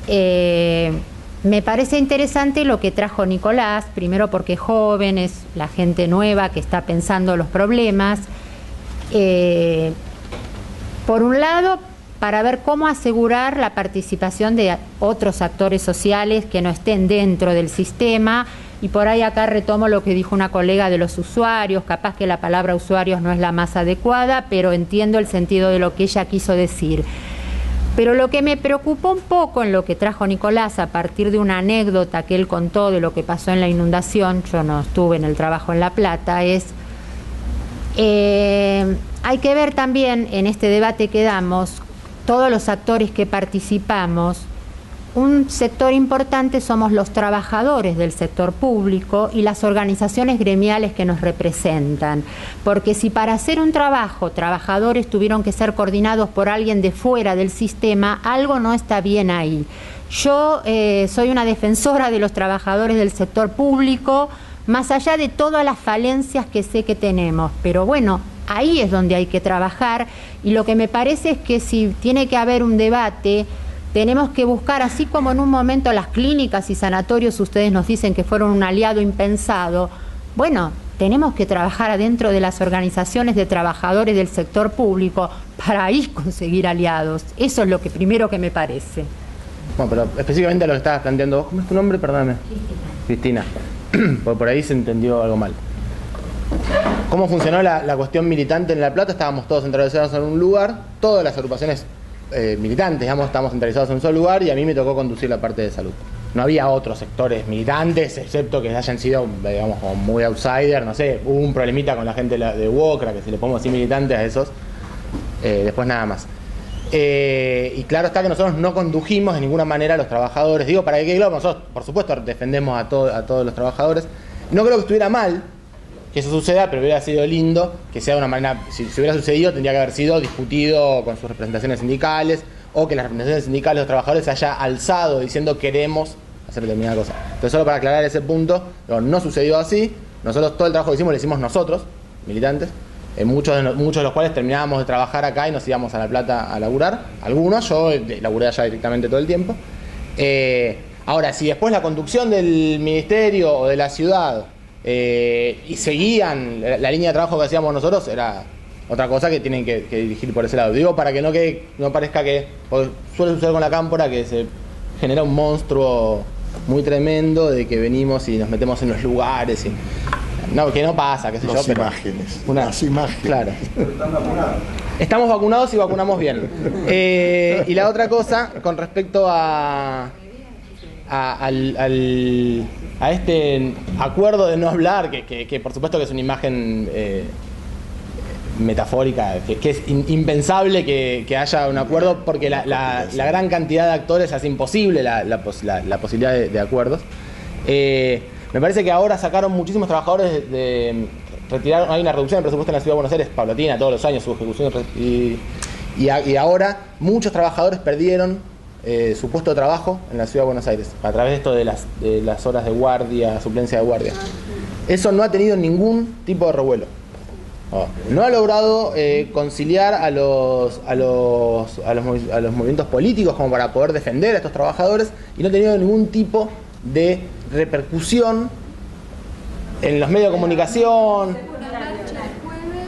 Me parece interesante lo que trajo Nicolás, primero porque es joven, es la gente nueva que está pensando los problemas. Por un lado, para ver cómo asegurar la participación de otros actores sociales que no estén dentro del sistema, y por ahí acá retomo lo que dijo una colega de los usuarios, capaz que la palabra usuarios no es la más adecuada, pero entiendo el sentido de lo que ella quiso decir. Pero lo que me preocupó un poco en lo que trajo Nicolás, a partir de una anécdota que él contó de lo que pasó en la inundación, yo no estuve en el trabajo en La Plata, es... hay que ver también en este debate que damos, todos los actores que participamos. Un sector importante somos los trabajadores del sector público y las organizaciones gremiales que nos representan, porque si para hacer un trabajo trabajadores tuvieron que ser coordinados por alguien de fuera del sistema, algo no está bien ahí. Yo soy una defensora de los trabajadores del sector público, más allá de todas las falencias que sé que tenemos, pero bueno, ahí es donde hay que trabajar, y lo que me parece es que si tiene que haber un debate, tenemos que buscar, así como en un momento las clínicas y sanatorios ustedes nos dicen que fueron un aliado impensado, bueno, tenemos que trabajar adentro de las organizaciones de trabajadores del sector público para ahí conseguir aliados. Eso es lo que primero que me parece. Bueno, pero específicamente a lo que estabas planteando vos, ¿cómo es tu nombre? Perdóname. Cristina. Por ahí se entendió algo mal. ¿Cómo funcionó la cuestión militante en La Plata? Estábamos todos centralizados en un lugar, todas las agrupaciones militantes, digamos, estábamos centralizados en un solo lugar, y a mí me tocó conducir la parte de salud. No había otros sectores militantes, excepto que hayan sido, digamos, como muy outsider, no sé, hubo un problemita con la gente de UOCRA, que si le pongo así militantes a esos, después nada más. Y claro está que nosotros no condujimos de ninguna manera a los trabajadores. Digo, para que quede claro, nosotros por supuesto defendemos a todos los trabajadores. No creo que estuviera mal que eso suceda, pero hubiera sido lindo que sea de una manera, si hubiera sucedido, tendría que haber sido discutido con sus representaciones sindicales, o que las representaciones sindicales de los trabajadores se haya alzado diciendo queremos hacer determinada cosa. Entonces, solo para aclarar ese punto, no sucedió así. Nosotros todo el trabajo que hicimos lo hicimos nosotros, militantes, muchos de los cuales terminábamos de trabajar acá y nos íbamos a La Plata a laburar. Algunos, yo laburé allá directamente todo el tiempo. Ahora, si después la conducción del ministerio o de la ciudad y seguían la línea de trabajo que hacíamos nosotros, era otra cosa que tienen que dirigir por ese lado. Digo, para que no parezca que, porque suele suceder con la cámpora, que se genera un monstruo muy tremendo de que venimos y nos metemos en los lugares y... No, que no pasa, qué sé yo, pero... Las imágenes. Claro. Estamos vacunados y vacunamos bien. Y la otra cosa, con respecto a este acuerdo de no hablar, que por supuesto que es una imagen metafórica, que es impensable que haya un acuerdo, porque la gran cantidad de actores hace imposible la posibilidad de acuerdos. Me parece que ahora sacaron muchísimos trabajadores retiraron, hay una reducción de presupuesto en la Ciudad de Buenos Aires paulatina, todos los años su ejecución, y ahora muchos trabajadores perdieron su puesto de trabajo en la Ciudad de Buenos Aires a través de esto de las horas de guardia, suplencia de guardia. Eso no ha tenido ningún tipo de revuelo. No ha logrado conciliar a los movimientos políticos como para poder defender a estos trabajadores, y no ha tenido ningún tipo de repercusión en los medios de comunicación.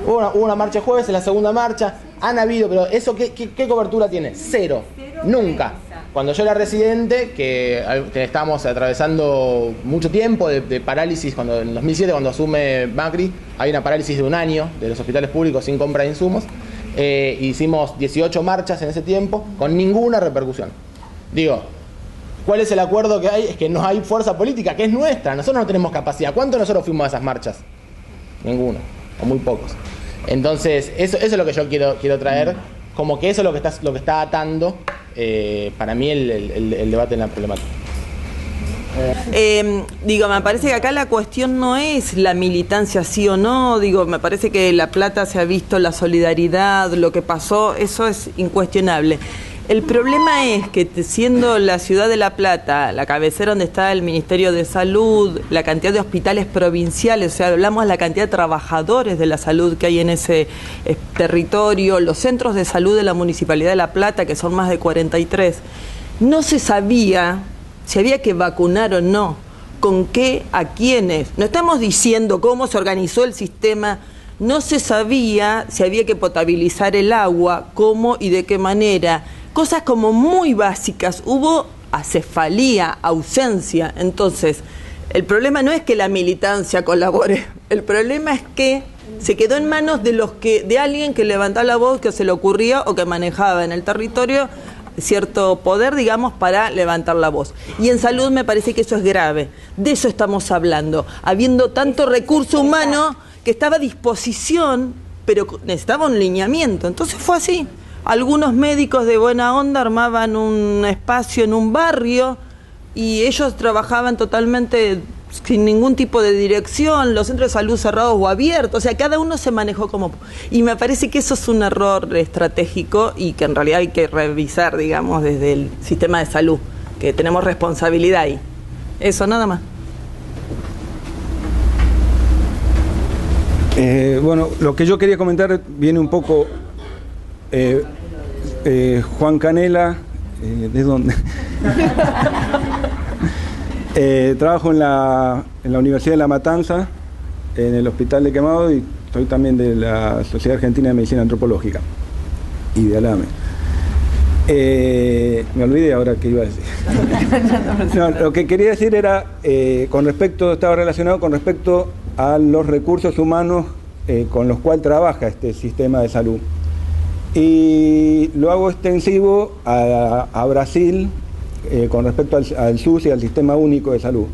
Hubo una marcha el jueves, en la segunda marcha han habido, pero eso ¿qué cobertura tiene? Cero, nunca. Cuando yo era residente, que estábamos atravesando mucho tiempo de parálisis, cuando en 2007, cuando asume Macri, hay una parálisis de un año de los hospitales públicos sin compra de insumos, hicimos 18 marchas en ese tiempo con ninguna repercusión. Digo, ¿cuál es el acuerdo que hay? Es que no hay fuerza política, que es nuestra. Nosotros no tenemos capacidad. ¿Cuántos nosotros fuimos a esas marchas? Ninguno, o muy pocos. Entonces, eso es lo que yo quiero traer, como que eso es lo que está atando para mí el debate en la problemática. Me parece que acá la cuestión no es la militancia sí o no, me parece que La Plata se ha visto la solidaridad, lo que pasó, eso es incuestionable. El problema es que siendo la ciudad de La Plata, la cabecera donde está el Ministerio de Salud, la cantidad de hospitales provinciales, o sea, hablamos de la cantidad de trabajadores de la salud que hay en ese territorio, los centros de salud de la Municipalidad de La Plata, que son más de 43, no se sabía si había que vacunar o no, con qué, a quiénes. No estamos diciendo cómo se organizó el sistema. No se sabía si había que potabilizar el agua, cómo y de qué manera. Cosas como muy básicas, hubo acefalía, ausencia. Entonces, el problema no es que la militancia colabore, el problema es que se quedó en manos de alguien que levantaba la voz, que se le ocurría o que manejaba en el territorio cierto poder, para levantar la voz. Y en salud me parece que eso es grave. De eso estamos hablando, habiendo tanto recurso humano que estaba a disposición, pero necesitaba un lineamiento. Entonces fue así. Algunos médicos de buena onda armaban un espacio en un barrio y ellos trabajaban totalmente sin ningún tipo de dirección, los centros de salud cerrados o abiertos, o sea, cada uno se manejó como... Y me parece que eso es un error estratégico y que en realidad hay que revisar, desde el sistema de salud, que tenemos responsabilidad ahí. Eso, nada más. Bueno, lo que yo quería comentar viene un poco... Juan Canela, ¿de dónde? Trabajo en la Universidad de La Matanza, en el Hospital de Quemado, y soy también de la Sociedad Argentina de Medicina Antropológica y de ALAME. Me olvidé ahora qué iba a decir. No, lo que quería decir era, estaba relacionado con respecto a los recursos humanos con los cuales trabaja este sistema de salud. Y lo hago extensivo a Brasil con respecto al SUS y al Sistema Único de Salud.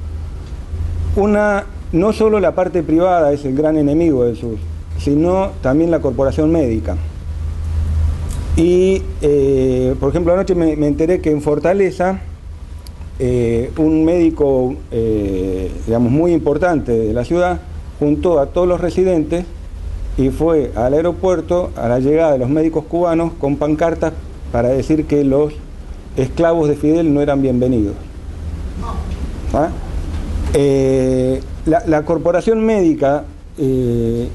No solo la parte privada es el gran enemigo del SUS, sino también la corporación médica. Y, por ejemplo, anoche me enteré que en Fortaleza, un médico, digamos, muy importante de la ciudad, juntó a todos los residentes y fue al aeropuerto a la llegada de los médicos cubanos con pancartas para decir que los esclavos de Fidel no eran bienvenidos. ¿Ah? La corporación médica es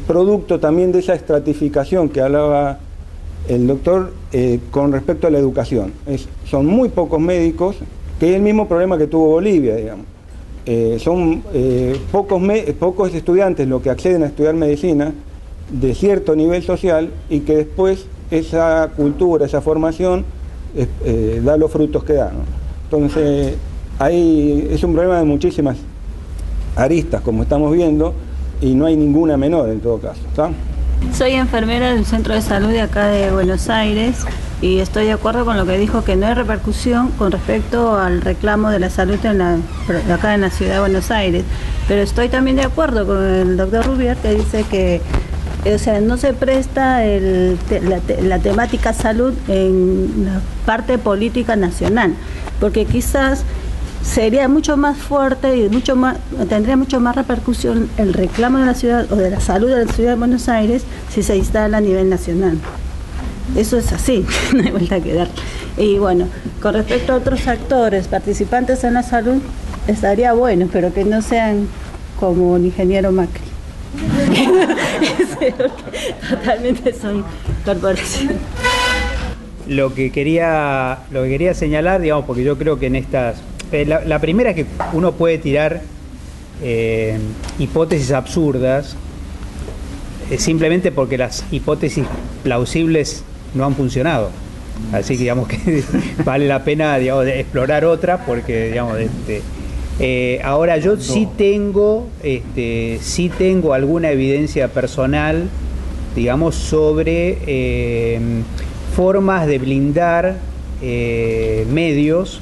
producto también de esa estratificación que hablaba el doctor con respecto a la educación. Son muy pocos médicos, que es el mismo problema que tuvo Bolivia, digamos. Son pocos estudiantes los que acceden a estudiar medicina de cierto nivel social, y que después esa cultura, esa formación da los frutos que da, ¿no? Entonces es un problema de muchísimas aristas, como estamos viendo, y no hay ninguna menor en todo caso, ¿está? Soy enfermera del centro de salud de acá de Buenos Aires, y estoy de acuerdo con lo que dijo, que no hay repercusión con respecto al reclamo de la salud acá en la ciudad de Buenos Aires. Pero estoy también de acuerdo con el doctor Rubier, que dice que no se presta la temática salud en la parte política nacional, porque quizás sería mucho más fuerte y tendría mucho más repercusión el reclamo de la ciudad o de la salud de la ciudad de Buenos Aires si se instala a nivel nacional. Eso es así, no hay vuelta que dar. Y bueno, con respecto a otros actores participantes en la salud, estaría bueno, pero que no sean como el ingeniero Macri. Totalmente son corporaciones. Lo que quería señalar, digamos, porque yo creo que en estas... La primera es que uno puede tirar hipótesis absurdas simplemente porque las hipótesis plausibles no han funcionado. Así que digamos que vale la pena, digamos, de explorar otras, porque digamos ahora yo sí tengo alguna evidencia personal, digamos, sobre formas de blindar medios,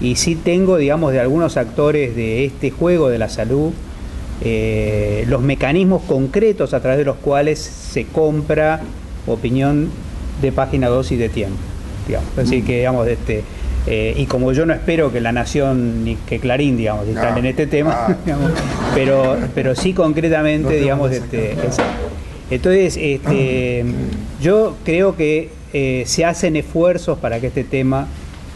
y sí tengo, digamos, de algunos actores de este juego de la salud, los mecanismos concretos a través de los cuales se compra opinión de Página 2 y de Tiempo, digamos. Así que, digamos, y como yo no espero que La Nación ni que Clarín, digamos, instalen este tema, digamos, pero sí concretamente, no, digamos, entonces, yo creo que se hacen esfuerzos para que este tema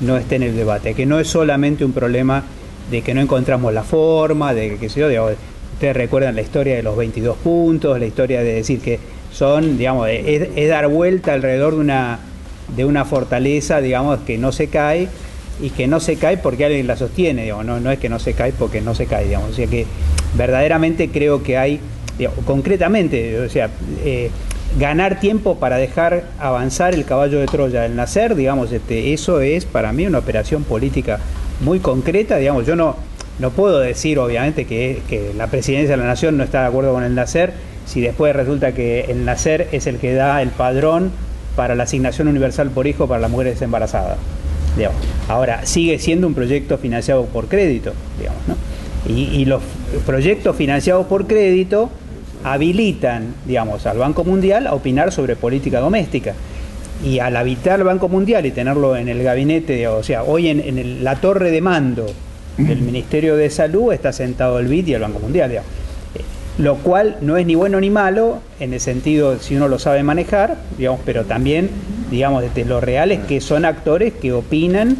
no esté en el debate, que no es solamente un problema de que no encontramos la forma, de que digamos, ustedes recuerdan la historia de los 22 puntos, la historia de decir que son, digamos, es dar vuelta alrededor de una fortaleza, digamos, que no se cae, y que no se cae porque alguien la sostiene, digamos, no es que no se cae porque no se cae, digamos. O sea que verdaderamente creo que hay, digamos, concretamente, o sea, ganar tiempo para dejar avanzar el caballo de Troya del nacer, digamos, eso es para mí una operación política muy concreta, digamos. Yo no puedo decir, obviamente, que la presidencia de la Nación no está de acuerdo con el nacer, si después resulta que el nacer es el que da el padrón para la asignación universal por hijo para las mujeres embarazadas, digamos. Ahora, sigue siendo un proyecto financiado por crédito, digamos, ¿no? Y los proyectos financiados por crédito habilitan, digamos, al Banco Mundial a opinar sobre política doméstica. Y al habitar el Banco Mundial y tenerlo en el gabinete, o sea, hoy en la torre de mando del Ministerio de Salud está sentado el BID y el Banco Mundial, digamos. Lo cual no es ni bueno ni malo, en el sentido, si uno lo sabe manejar, digamos, pero también, digamos, lo real es que son actores que opinan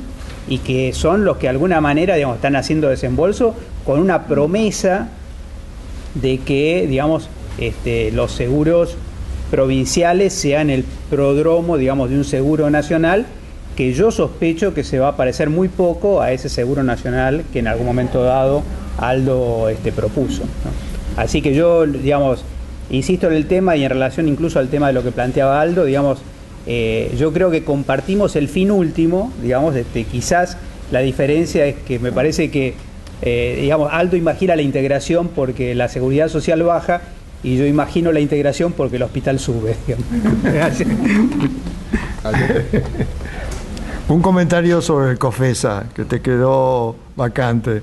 y que son los que de alguna manera, digamos, están haciendo desembolso con una promesa de que, digamos, los seguros provinciales sean el prodromo, digamos, de un seguro nacional, que yo sospecho que se va a parecer muy poco a ese seguro nacional que en algún momento dado Aldo propuso, ¿no? Así que yo, digamos, insisto en el tema y en relación incluso al tema de lo que planteaba Aldo, digamos, yo creo que compartimos el fin último, digamos, quizás la diferencia es que me parece que, digamos, Aldo imagina la integración porque la seguridad social baja y yo imagino la integración porque el hospital sube, digamos. Un comentario sobre el COFESA, que te quedó vacante.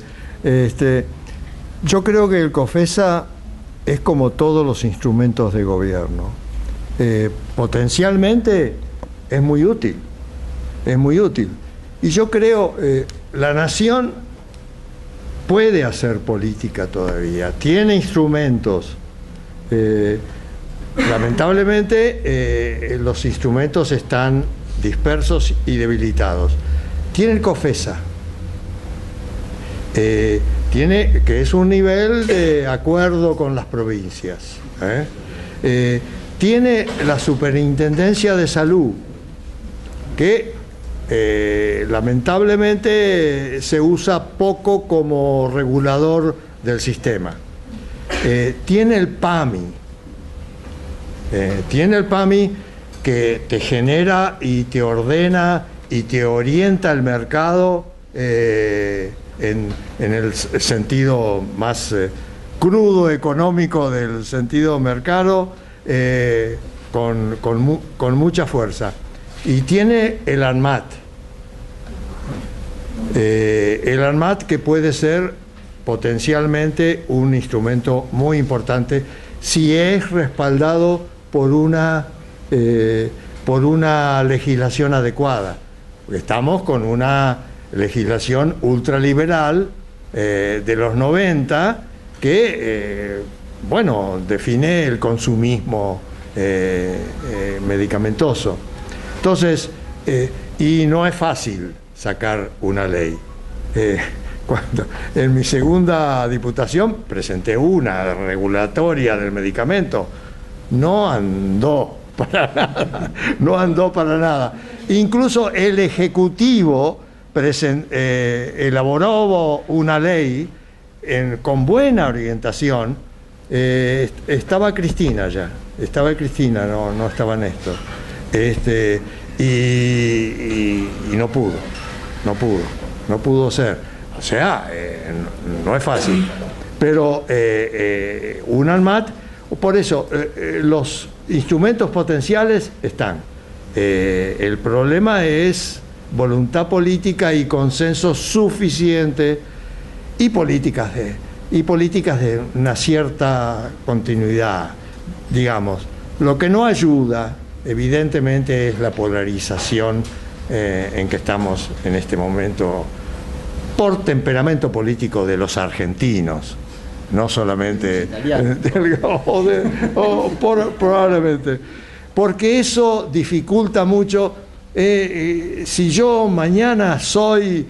Yo creo que el COFESA es como todos los instrumentos de gobierno. Potencialmente es muy útil, es muy útil. Y yo creo la nación puede hacer política todavía, tiene instrumentos. Lamentablemente los instrumentos están dispersos y debilitados. Tiene el COFESA, tiene, que es un nivel de acuerdo con las provincias, tiene la Superintendencia de Salud, que lamentablemente se usa poco como regulador del sistema. Tiene el PAMI, que te genera y te ordena y te orienta el mercado en el sentido más crudo económico del sentido mercado, con mucha fuerza. Y tiene el ANMAT, que puede ser potencialmente un instrumento muy importante si es respaldado por una legislación adecuada. Estamos con una legislación ultraliberal de los 90 que, bueno, define el consumismo medicamentoso. Entonces, y no es fácil sacar una ley. Cuando en mi segunda diputación presenté una regulatoria del medicamento, no andó para nada, no andó para nada. Incluso el Ejecutivo elaboró una ley con buena orientación. Estaba Cristina ya, no estaba Néstor. Y no pudo ser. O sea, no es fácil. Pero un ANMAT, por eso, los instrumentos potenciales están. El problema es voluntad política y consenso suficiente y políticas de una cierta continuidad, digamos. Lo que no ayuda, evidentemente, es la polarización en que estamos en este momento por temperamento político de los argentinos, no solamente probablemente, porque eso dificulta mucho. Si yo mañana soy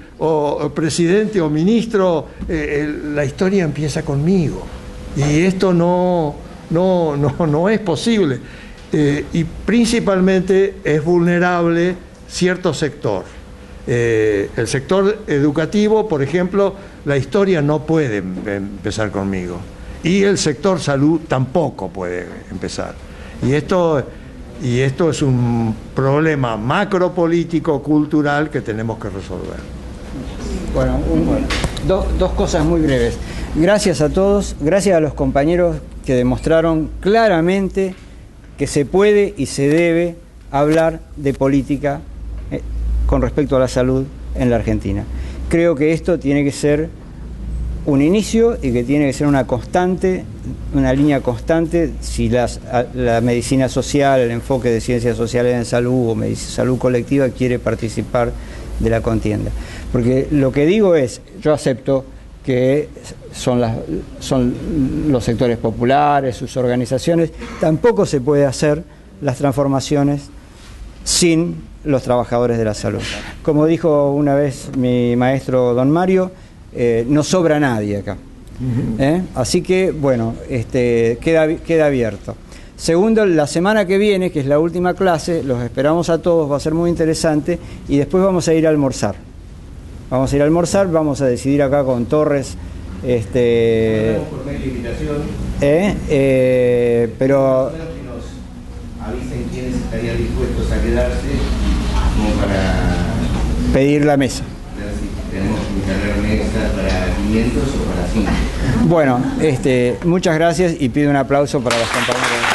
presidente o ministro, la historia empieza conmigo y esto no es posible. Y principalmente es vulnerable cierto sector. El sector educativo, por ejemplo, la historia no puede empezar conmigo. Y el sector salud tampoco puede empezar. Y esto es un problema macropolítico, cultural, que tenemos que resolver. Bueno, dos cosas muy breves. Gracias a todos, gracias a los compañeros que demostraron claramente que se puede y se debe hablar de política con respecto a la salud en la Argentina. Creo que esto tiene que ser un inicio y que tiene que ser una constante, una línea constante si la medicina social, el enfoque de ciencias sociales en salud o salud colectiva quiere participar de la contienda. Porque lo que digo es, yo acepto que son los sectores populares, sus organizaciones, tampoco se puede hacer las transformaciones sin los trabajadores de la salud. Como dijo una vez mi maestro don Mario, no sobra nadie acá. Así que, bueno, queda abierto. Segundo, la semana que viene, que es la última clase, los esperamos a todos, va a ser muy interesante, y después vamos a ir a almorzar. Vamos a ir a almorzar, vamos a decidir acá con Torres. Por medio de invitación. Pero Que nos avisen quiénes estarían dispuestos a quedarse como para pedir la mesa. ver si tenemos que cargar mesa para 500 o para 5. Bueno, muchas gracias y pido un aplauso para las compañeras.